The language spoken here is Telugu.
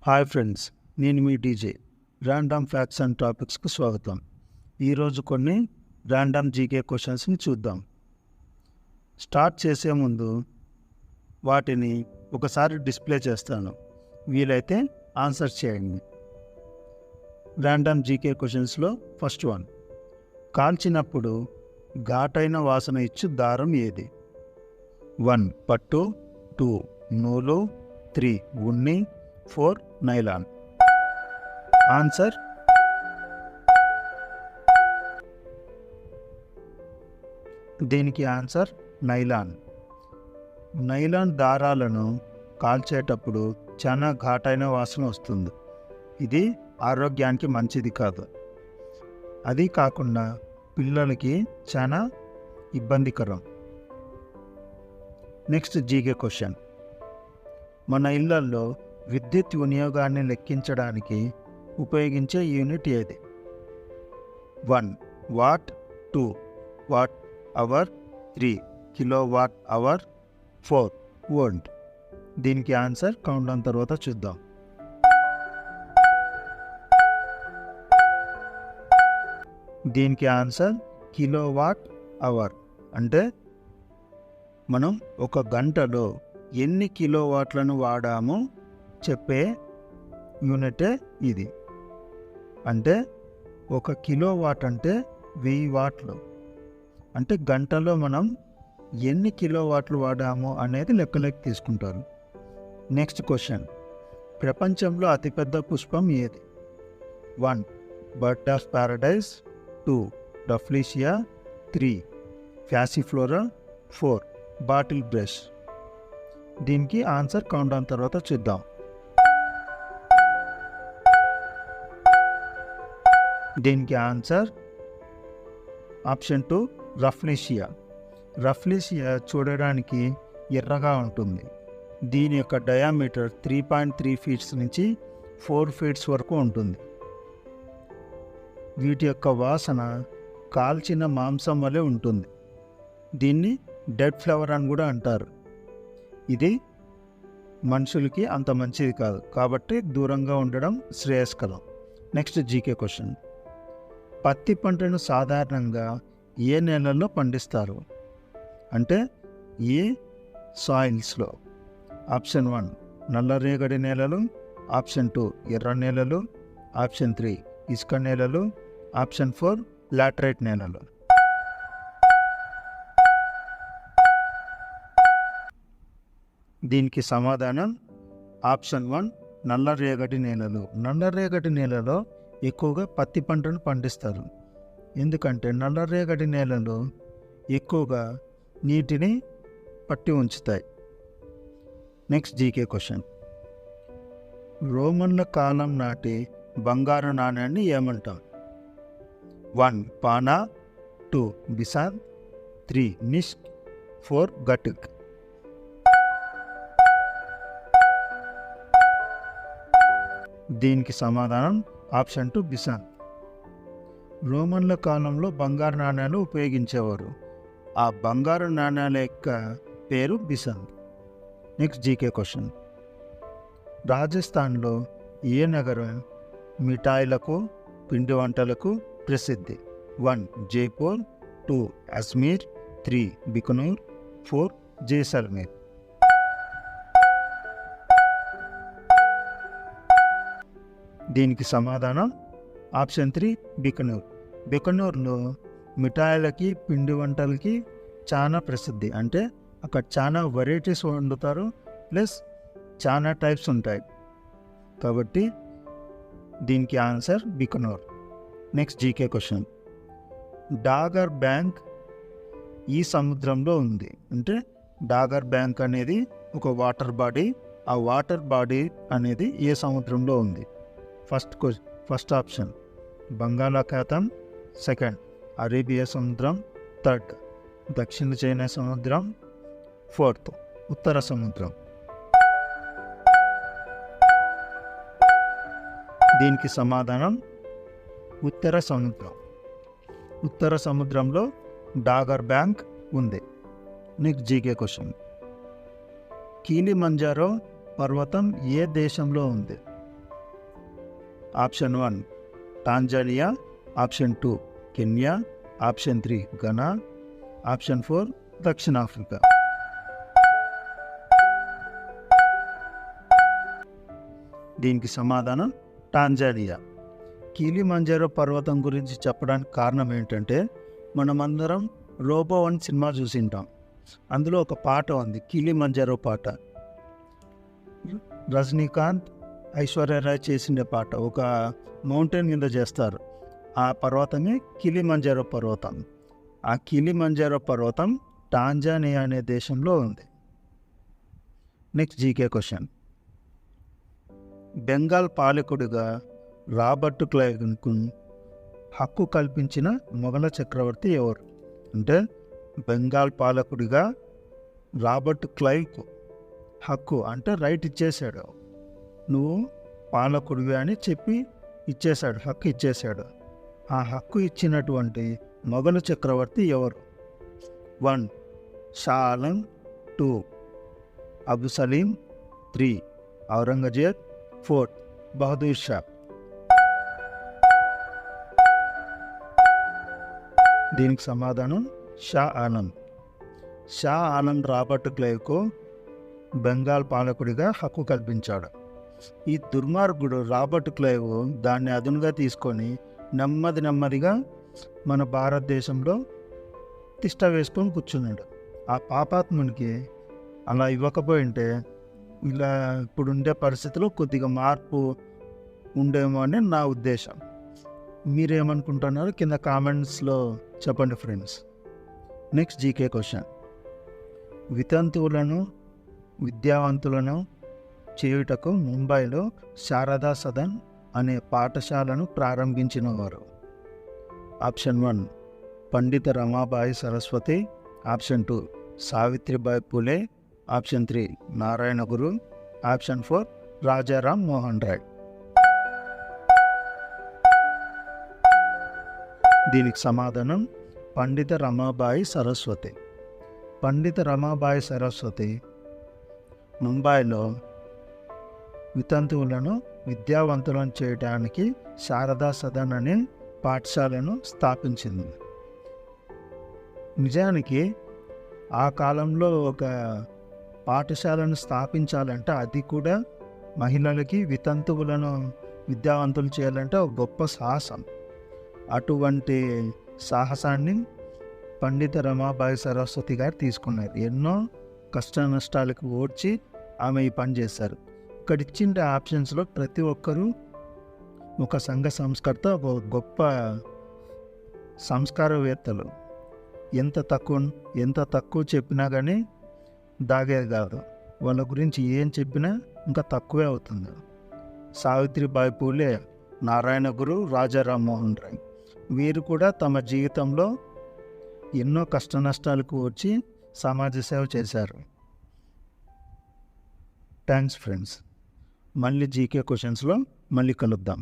హాయ్ ఫ్రెండ్స్, నేను మీ డీజే. ర్యాండమ్ ఫ్యాక్ట్స్ అండ్ టాపిక్స్కు స్వాగతం. ఈరోజు కొన్ని ర్యాండమ్ జీకే క్వశ్చన్స్ని చూద్దాం. స్టార్ట్ చేసే ముందు వాటిని ఒకసారి డిస్ప్లే చేస్తాను, వీలైతే ఆన్సర్ చేయండి. ర్యాండమ్ జీకే క్వశ్చన్స్లో ఫస్ట్ వన్, కాల్చినప్పుడు ఘాటైన వాసన ఇచ్చు దారం ఏది? 1 పట్టు, 2 నూలు, 3 ఉన్ని, 4 నైలాన్. ఆన్సర్ దీనికి ఆన్సర్ నైలాన్. నైలాన్ దారాలను కాల్చేటప్పుడు చాలా ఘాటైన వాసన వస్తుంది. ఇది ఆరోగ్యానికి మంచిది కాదు. అది కాకుండా పిల్లలకి చాలా ఇబ్బందికరం. నెక్స్ట్ జీకే క్వశ్చన్, మన ఇళ్లలో విద్యుత్ వినియోగాన్ని లెక్కించడానికి ఉపయోగించే యూనిట్ ఏది? 1 watt, 2 watt hour, 3 kilowatt hour, 4 volt. దీనికి ఆన్సర్ కౌంట్ డౌన్ తర్వాత చూద్దాం. దీనికి ఆన్సర్ కిలోవాట్ అవర్. అంటే మనం ఒక గంటలో ఎన్ని కిలోవాట్లను వాడామో చెప్పే యూనిటే ఇది. అంటే 1 కిలోవాట్ అంటే 1000 వాట్లు. అంటే గంటలో మనం ఎన్ని కిలోవాట్లు వాడామో అనేది లెక్కలోకి తీసుకుంటారు. నెక్స్ట్ క్వశ్చన్, ప్రపంచంలో అతిపెద్ద పుష్పం ఏది? 1 bird of Paradise, 2 డఫ్లీషియా, 3 ఫ్యాసిఫ్లోరా, 4 bottle brush. దీనికి ఆన్సర్ కౌంట్ డౌన్ తర్వాత చూద్దాం. దీనికి ఆన్సర్ ఆప్షన్ 2 రఫ్లీషియా. రఫ్లీషియా చూడడానికి ఎర్రగా ఉంటుంది. దీని యొక్క డయామీటర్ 3.3 ఫీట్స్ నుంచి 4 ఫీట్స్ వరకు ఉంటుంది. వీటి యొక్క వాసన కాల్చిన మాంసం వలె ఉంటుంది. దీన్ని డెడ్ ఫ్లవర్ అని కూడా అంటారు. ఇది మనుషులకి అంత మంచిది కాదు, కాబట్టి దూరంగా ఉండడం శ్రేయస్కరం. నెక్స్ట్ జీకే క్వశ్చన్, పత్తి పంటను సాధారణంగా ఏ నేలల్లో పండిస్తారు? అంటే ఏ సాయిల్స్లో? ఆప్షన్ 1 నల్లరేగడి నేలలు, ఆప్షన్ 2 ఎర్ర నేలలు, ఆప్షన్ 3 ఇసుక నేలలు, ఆప్షన్ 4 లాటరైట్ నేలలు. దీనికి సమాధానం ఆప్షన్ 1 నల్లరేగడి నేలలు. నల్లరేగడి నేలలో ఎక్కువగా పత్తి పంటను పండిస్తారు. ఎందుకంటే నల్లరేగడి నేలలు ఎక్కువగా నీటిని పట్టి ఉంచుతాయి. నెక్స్ట్ జీకే క్వశ్చన్, రోమన్ల కాలం నాటి బంగారు నాణ్యాన్ని ఏమంటాం? 1 పానా, 2 బిసాన్, 3 నిష్క్, 4 గటుక్. దీనికి సమాధానం ఆప్షన్ 2 బిసాన్. రోమన్ల కాలంలో బంగారు నాణ్యాలు ఉపయోగించేవారు. ఆ బంగారు నాణ్యాల యొక్క పేరు బిసాన్. నెక్స్ట్ జీకే క్వశ్చన్, రాజస్థాన్లో ఏ నగరం మిఠాయిలకు, పిండి వంటలకు ప్రసిద్ధి? 1 జైపూర్, 2 అజ్మీర్, 3 బికనూర్, 4 జైసల్మేర్. దీనికి సమాధానం ఆప్షన్ 3 బికనూర్. బికనూర్లో మిఠాయిలకి, పిండి వంటలకి చాలా ప్రసిద్ధి. అంటే అక్కడ చాలా వెరైటీస్ వండుతారు, ప్లస్ చాలా టైప్స్ ఉంటాయి. కాబట్టి దీనికి answer Bikaner. Next GK question, Dagar bank ఈ సముద్రంలో ఉంది. అంటే డాగర్ బ్యాంక్ అనేది ఒక వాటర్ బాడీ. ఆ వాటర్ బాడీ అనేది ఏ సముద్రంలో ఉంది? ఫస్ట్ ఆప్షన్ బంగాళాఖాతం, సెకండ్ అరేబియా సముద్రం, థర్డ్ దక్షిణ చైనా సముద్రం, ఫోర్త్ ఉత్తర సముద్రం. దీనికి సమాధానం ఉత్తర సముద్రం. ఉత్తర సముద్రంలో డాగర్ బ్యాంక్ ఉంది. నెక్స్ట్ జీకే క్వశ్చన్, కిలిమంజారో పర్వతం ఏ దేశంలో ఉంది? Option 1 Tanzania, option 2 Kenya, option 3 Ghana, option 4 దక్షిణాఫ్రికా. దీనికి సమాధానం టాంజానియా. కిలిమంజారో పర్వతం గురించి చెప్పడానికి కారణం ఏంటంటే, మనమందరం రోబో 1 సినిమా చూసింటాం. అందులో ఒక పాట ఉంది, కిలిమంజారో పాట. రజనీకాంత్, ఐశ్వర్యరాయ్ చేసిన పాట. ఒక మౌంటైన్ మీద చేస్తారు. ఆ పర్వతమే కిలిమంజారో పర్వతం. ఆ కిలిమంజారో పర్వతం టాంజానియా అనే దేశంలో ఉంది. Next GK question. బెంగాల్ పాలకుడిగా రాబర్ట్ క్లైవ్కు హక్కు కల్పించిన మొఘల చక్రవర్తి ఎవరు? అంటే బెంగాల్ పాలకుడిగా రాబర్ట్ క్లైవ్కు హక్కు అంటే రైట్ ఇచ్చేశాడు, నువ్వు పాలకుడివి అని చెప్పి ఇచ్చేశాడు, హక్కు ఇచ్చేశాడు. ఆ హక్కు ఇచ్చినటువంటి మొఘల చక్రవర్తి ఎవరు? 1 షా ఆలం, 2 అబు సలీం, 3 ఔరంగజేబ్, 4 బహదూర్ షా. దీనికి సమాధానం షా ఆలం. షా ఆలం రాబర్ట్ క్లైవ్కు బెంగాల్ పాలకుడిగా హక్కు కల్పించాడు. ఈ దుర్మార్గుడు రాబర్ట్ క్లైవ్ దాన్ని అదునుగా తీసుకొని నెమ్మదిగా మన భారతదేశంలో తిష్ట వేసుకొని కూర్చున్నాడు. ఆ పాపాత్మునికి అలా ఇవ్వకపోయింటే ఇలా ఇప్పుడుండే పరిస్థితిలో కొద్దిగా మార్పు ఉండేమో అని నా ఉద్దేశం. మీరేమనుకుంటున్నారో కింద కామెంట్స్లో చెప్పండి ఫ్రెండ్స్. Next GK question. వితంతువులను విద్యావంతులను చేయుటకు ముంబైలో శారదా సదన్ అనే పాఠశాలను ప్రారంభించిన వారు? ఆప్షన్ 1 పండిత రమాబాయి సరస్వతి, ఆప్షన్ 2 సావిత్రిబాయి పూలే, ఆప్షన్ 3 నారాయణ గురు, ఆప్షన్ 4 రాజారాం మోహన్ రాయ్. దీనికి సమాధానం పండిత రమాబాయి సరస్వతి. పండిత రమాబాయి సరస్వతి ముంబైలో వితంతువులను విద్యావంతులను చేయడానికి శారదా సదన్ అనే పాఠశాలను స్థాపించింది. నిజానికి ఆ కాలంలో ఒక పాఠశాలను స్థాపించాలంటే అది కూడా మహిళలకి వితంతువులను విద్యావంతులు చేయాలంటే ఒక గొప్ప సాహసం. అటువంటి సాహసాన్ని పండిత రమాబాయి సరస్వతి గారు తీసుకున్నారు. ఎన్నో కష్ట నష్టాలకు ఓడ్చి ఆమె ఈ పని చేశారు. ఇక్కడ ఇచ్చిన ఆప్షన్స్లో ప్రతి ఒక్కరూ ఒక సంఘ సంస్కర్త, ఒక గొప్ప సంస్కారవేత్తలు. ఎంత తక్కువ చెప్పినా కానీ దాగేది కాదు. వాళ్ళ గురించి ఏం చెప్పినా ఇంకా తక్కువే అవుతుంది. సావిత్రిబాయి పూలే, నారాయణ గురు, రాజారాం మోహన్ రాయ్ వీరు కూడా తమ జీవితంలో ఎన్నో కష్ట నష్టాలకు వచ్చి సమాజ సేవ చేశారు. Thanks friends. మళ్ళీ జీకే క్వశ్చన్స్లో మళ్ళీ కలుద్దాం.